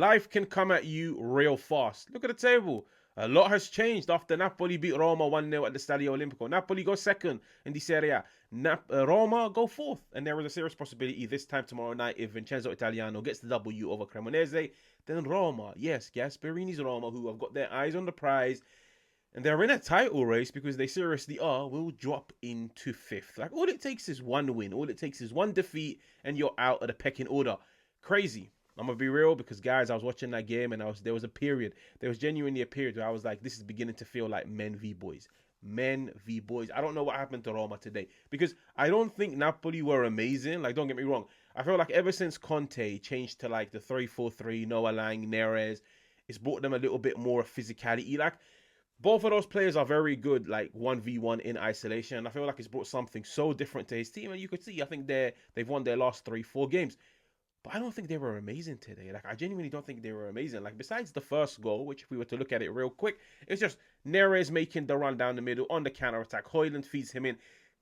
Life can come at you real fast. Look at the table. A lot has changed after Napoli beat Roma 1-0 at the Stadio Olimpico. Napoli go second in the Serie A. Roma go fourth. And there is a serious possibility this time tomorrow night, if Vincenzo Italiano gets the W over Cremonese, then Roma, yes, Gasperini's Roma, who have got their eyes on the prize, and they're in a title race because they seriously are, will drop into fifth. Like, all it takes is one win. All it takes is one defeat, and you're out of the pecking order. Crazy. I'm gonna be real, because guys, I was watching that game and there was genuinely a period where I was like, this is beginning to feel like men v boys. Men v boys. I don't know what happened to Roma today, because I don't think Napoli were amazing. Like, don't get me wrong. I feel like ever since Conte changed to like the 3-4-3, Noah Lang, Neres, it's brought them a little bit more physicality. Like, both of those players are very good, like 1v1 in isolation. I feel like it's brought something so different to his team, and you could see, I think they've won their last 3-4 games. But I don't think they were amazing today. Like, I genuinely don't think they were amazing. Like, besides the first goal, which if we were to look at it real quick, it's just Neres making the run down the middle on the counter attack. Højlund feeds him in.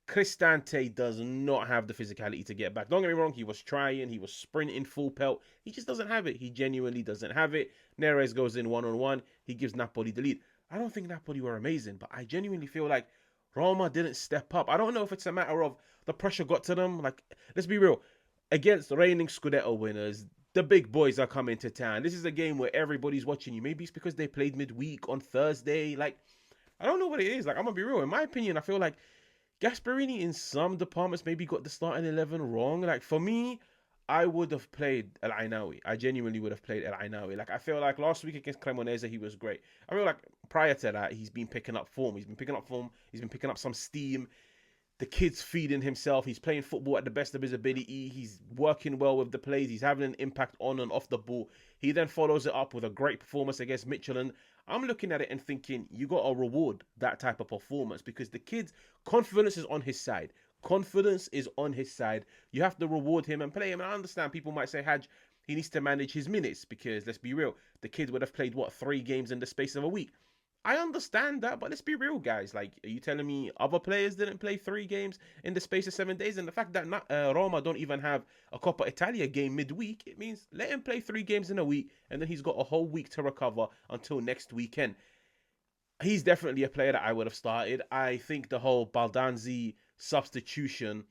Cristante does not have the physicality to get back. Don't get me wrong, he was trying, he was sprinting full pelt. He just doesn't have it. He genuinely doesn't have it. Neres goes in one-on-one. He gives Napoli the lead. I don't think Napoli were amazing, but I genuinely feel like Roma didn't step up. I don't know if it's a matter of the pressure got to them. Like, let's be real. Against reigning Scudetto winners, the big boys are coming to town. This is a game where everybody's watching you. Maybe it's because they played midweek on Thursday. Like, I don't know what it is. Like, I'm going to be real. In my opinion, I feel like Gasperini in some departments maybe got the starting 11 wrong. Like, for me, I would have played El Ainaoui. I genuinely would have played El Ainaoui. Like, I feel like last week against Cremonese, he was great. I feel like prior to that, he's been picking up form. He's been picking up some steam. The kid's feeding himself. He's playing football at the best of his ability. He's working well with the plays. He's having an impact on and off the ball. He then follows it up with a great performance against Michelin. I'm looking at it and thinking, you got to reward that type of performance, because the kid's confidence is on his side. Confidence is on his side. You have to reward him and play him. And I understand people might say, Haj, he needs to manage his minutes, because let's be real, the kid would have played, 3 games in the space of a week. I understand that, but let's be real, guys. Like, are you telling me other players didn't play 3 games in the space of 7 days? And the fact that Roma don't even have a Coppa Italia game midweek, it means let him play 3 games in a week, and then he's got a whole week to recover until next weekend. He's definitely a player that I would have started. I think the whole Baldanzi substitution,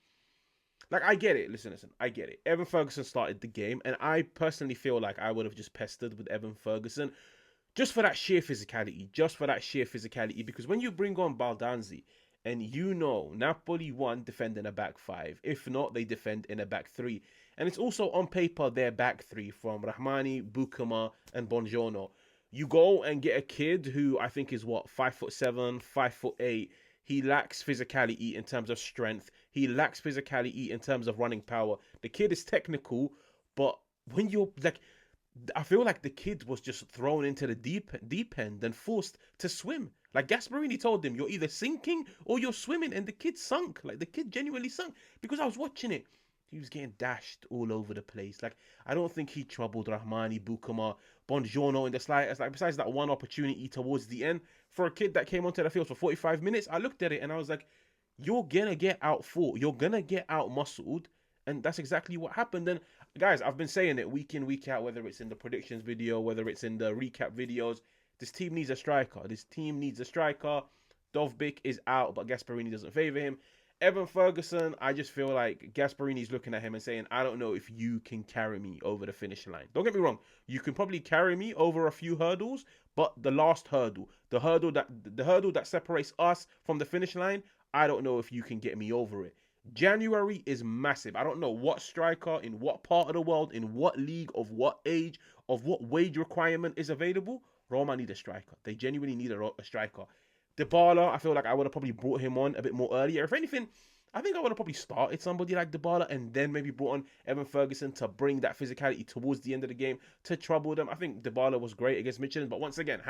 like, I get it. Listen, I get it. Evan Ferguson started the game, and I personally feel like I would have just pestered with Evan Ferguson. Just for that sheer physicality. Because when you bring on Baldanzi, and you know Napoli defend in a back 5. If not, they defend in a back 3. And it's also on paper their back 3 from Rahmani, Bukama, and Bongiorno. You go and get a kid who I think is 5'7", 5'8". He lacks physicality in terms of strength. He lacks physicality in terms of running power. The kid is technical, but when you're like, I feel like the kid was just thrown into the deep end and forced to swim. Like, Gasperini told him, you're either sinking or you're swimming, and the kid sunk. Like, the kid genuinely sunk, because I was watching it. He was getting dashed all over the place. Like, I don't think he troubled Rahmani, Bukama, Bongiorno in the slightest. Like, besides that one opportunity towards the end, for a kid that came onto the field for 45 minutes, I looked at it and I was like, you're gonna get out fought. You're gonna get out muscled. And that's exactly what happened. And guys, I've been saying it week in, week out, whether it's in the predictions video, whether it's in the recap videos. This team needs a striker. Dovbyk is out, but Gasperini doesn't favour him. Evan Ferguson, I just feel like Gasperini's looking at him and saying, I don't know if you can carry me over the finish line. Don't get me wrong. You can probably carry me over a few hurdles, but the last hurdle, the hurdle that separates us from the finish line, I don't know if you can get me over it. January is massive. I don't know what striker, in what part of the world, in what league, of what age, of what wage requirement is available. Roma need a striker. They genuinely need a striker. Dybala, I feel like I would have probably brought him on a bit more earlier. If anything, I think I would have probably started somebody like Dybala and then maybe brought on Evan Ferguson to bring that physicality towards the end of the game to trouble them. I think Dybala was great against Michelin, but once again,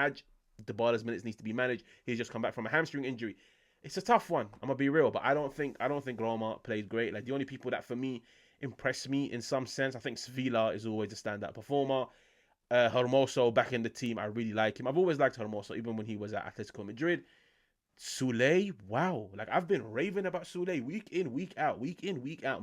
Dybala's minutes needs to be managed. He's just come back from a hamstring injury. It's a tough one. I'm gonna be real, but I don't think Roma played great. Like, the only people that for me impressed me in some sense, I think Sevilla is always a standout performer. Hermoso back in the team, I really like him. I've always liked Hermoso, even when he was at Atletico Madrid. Soulé, wow. Like, I've been raving about Soulé week in, week out,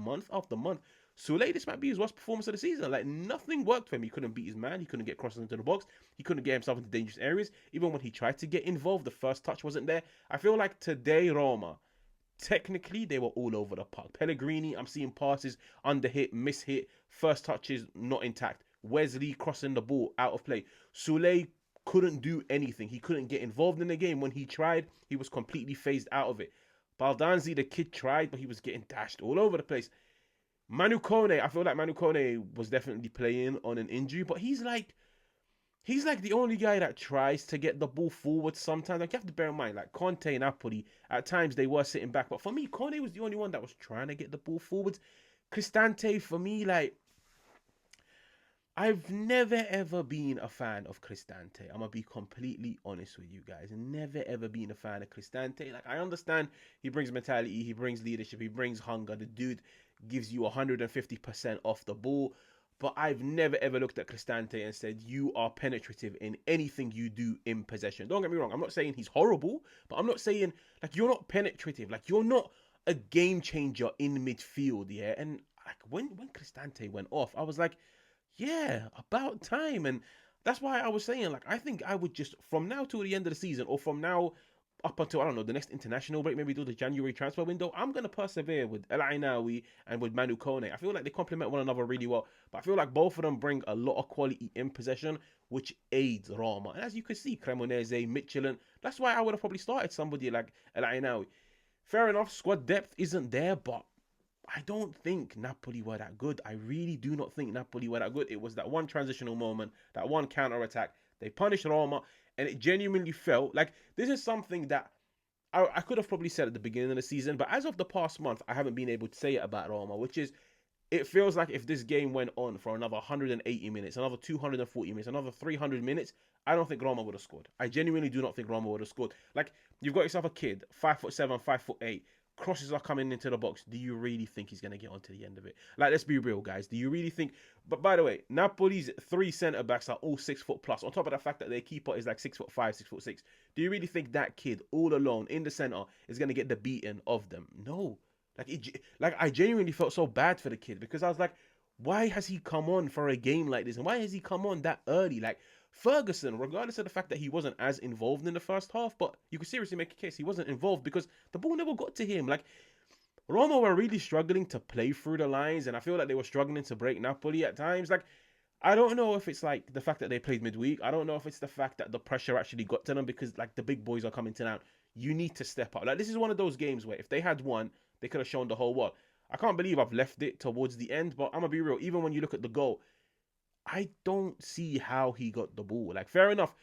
month after month. Sule, this might be his worst performance of the season. Like, nothing worked for him. He couldn't beat his man. He couldn't get crosses into the box. He couldn't get himself into dangerous areas. Even when he tried to get involved, the first touch wasn't there. I feel like today, Roma, technically, they were all over the park. Pellegrini, I'm seeing passes under hit, miss hit, first touches not intact. Wesley crossing the ball out of play. Sule couldn't do anything. He couldn't get involved in the game. When he tried, he was completely phased out of it. Baldanzi, the kid, tried, but he was getting dashed all over the place. Manu Kone, I feel like Manu Kone was definitely playing on an injury, but he's like the only guy that tries to get the ball forward sometimes. Like, you have to bear in mind, like Conte and Napoli, at times they were sitting back, but for me, Kone was the only one that was trying to get the ball forwards. Cristante, for me, like, I've never ever been a fan of Cristante. I'm gonna be completely honest with you guys. Never ever been a fan of Cristante. Like, I understand he brings mentality, he brings leadership, he brings hunger. The dude gives you 150% off the ball. But I've never ever looked at Cristante and said, you are penetrative in anything you do in possession. Don't get me wrong, I'm not saying he's horrible, but I'm not saying, like, you're not penetrative. Like, you're not a game changer in midfield, yeah? And like, when Cristante went off, I was like, yeah, about time. And that's why I was saying, like, I think I would just, from now till the end of the season, or from now up until, I don't know, the next international break, maybe do the January transfer window, I'm going to persevere with El Ainaoui and with Manu Kone. I feel like they complement one another really well, but I feel like both of them bring a lot of quality in possession, which aids Roma. And as you can see, Cremonese, Michelin, that's why I would have probably started somebody like El Ainaoui. Fair enough, squad depth isn't there, but I don't think Napoli were that good. I really do not think Napoli were that good. It was that one transitional moment, that one counter-attack. They punished Roma, and it genuinely felt like this is something that I could have probably said at the beginning of the season, but as of the past month, I haven't been able to say it about Roma, which is, it feels like if this game went on for another 180 minutes, another 240 minutes, another 300 minutes, I don't think Roma would have scored. I genuinely do not think Roma would have scored. Like, you've got yourself a kid, 5'7", 5'8", crosses are coming into the box. Do you really think he's going to get on to the end of it? Like, let's be real, guys. Do you really think... But by the way, Napoli's 3 centre-backs are all 6 foot plus. On top of the fact that their keeper is like 6'5", 6'6". Do you really think that kid, all alone, in the centre, is going to get the beating of them? No. Like, I genuinely felt so bad for the kid, because I was like, why has he come on for a game like this? And why has he come on that early? Like, Ferguson, regardless of the fact that he wasn't as involved in the first half, but you could seriously make a case he wasn't involved because the ball never got to him. Like, Roma were really struggling to play through the lines, and I feel like they were struggling to break Napoli at times. Like, I don't know if it's like the fact that they played midweek. I don't know if it's the fact that the pressure actually got to them because, like, the big boys are coming to town. You need to step up. Like, this is one of those games where if they had won, they could have shown the whole world. I can't believe I've left it towards the end, but I'm going to be real. Even when you look at the goal, I don't see how he got the ball. Like, fair enough,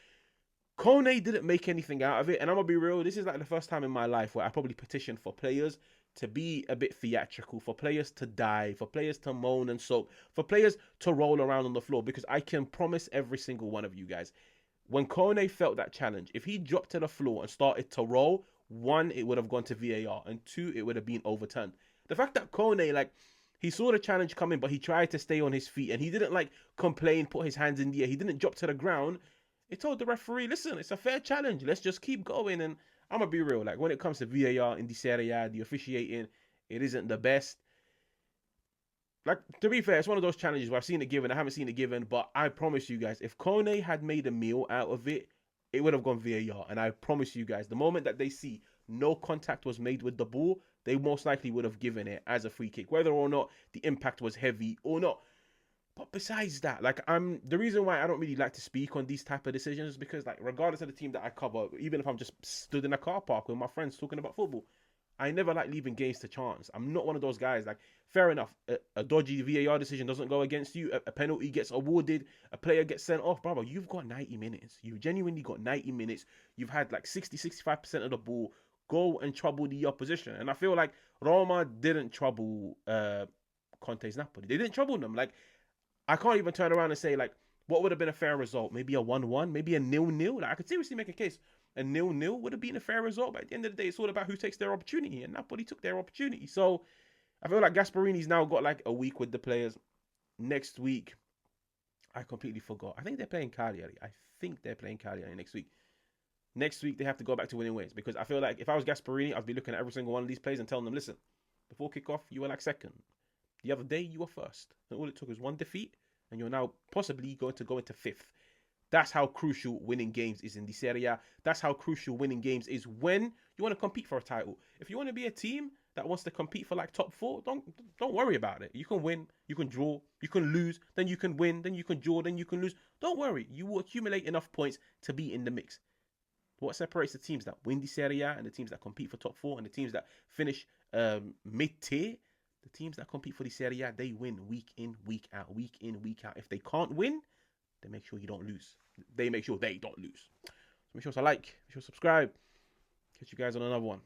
Kone didn't make anything out of it. And I'm going to be real, this is like the first time in my life where I probably petitioned for players to be a bit theatrical, for players to die, for players to moan and soak, for players to roll around on the floor. Because I can promise every single one of you guys, when Kone felt that challenge, if he dropped to the floor and started to roll, 1, it would have gone to VAR, and 2, it would have been overturned. The fact that Kone, like, he saw the challenge coming, but he tried to stay on his feet, and he didn't, like, complain, put his hands in the air. He didn't drop to the ground. It told the referee, listen, it's a fair challenge. Let's just keep going. And I'm going to be real. Like, when it comes to VAR in the Serie A, the officiating, it isn't the best. Like, to be fair, it's one of those challenges where I've seen it given, I haven't seen it given, but I promise you guys, if Kone had made a meal out of it, it would have gone VAR. And I promise you guys, the moment that they see no contact was made with the ball, they most likely would have given it as a free kick, whether or not the impact was heavy or not. But besides that, like, the reason why I don't really like to speak on these type of decisions is because, like, regardless of the team that I cover, even if I'm just stood in a car park with my friends talking about football, I never like leaving games to chance. I'm not one of those guys. Like, fair enough, a dodgy VAR decision doesn't go against you, a penalty gets awarded, a player gets sent off, brother, you've got 90 minutes. You've genuinely got 90 minutes. You've had like 60-65% of the ball. Go and trouble the opposition. And I feel like Roma didn't trouble Conte's Napoli. They didn't trouble them. Like, I can't even turn around and say, like, what would have been a fair result? Maybe a 1-1, maybe a 0-0. Like, I could seriously make a case. A 0-0 would have been a fair result. But at the end of the day, it's all about who takes their opportunity. And Napoli took their opportunity. So I feel like Gasperini's now got like a week with the players. Next week, I completely forgot. I think they're playing Cagliari. Next week. Next week, they have to go back to winning ways. Because I feel like if I was Gasperini, I'd be looking at every single one of these players and telling them, listen, before kickoff, you were like second. The other day, you were first. And all it took was one defeat, and you're now possibly going to go into fifth. That's how crucial winning games is in the Serie A. That's how crucial winning games is when you want to compete for a title. If you want to be a team that wants to compete for like top four, don't worry about it. You can win, you can draw, you can lose, then you can win, then you can draw, then you can lose. Don't worry. You will accumulate enough points to be in the mix. What separates the teams that win the Serie A and the teams that compete for top four and the teams that finish mid-tier? The teams that compete for the Serie A, they win week in, week out, week in, week out. If they can't win, they make sure you don't lose. They make sure they don't lose. So make sure to like, make sure to subscribe. Catch you guys on another one.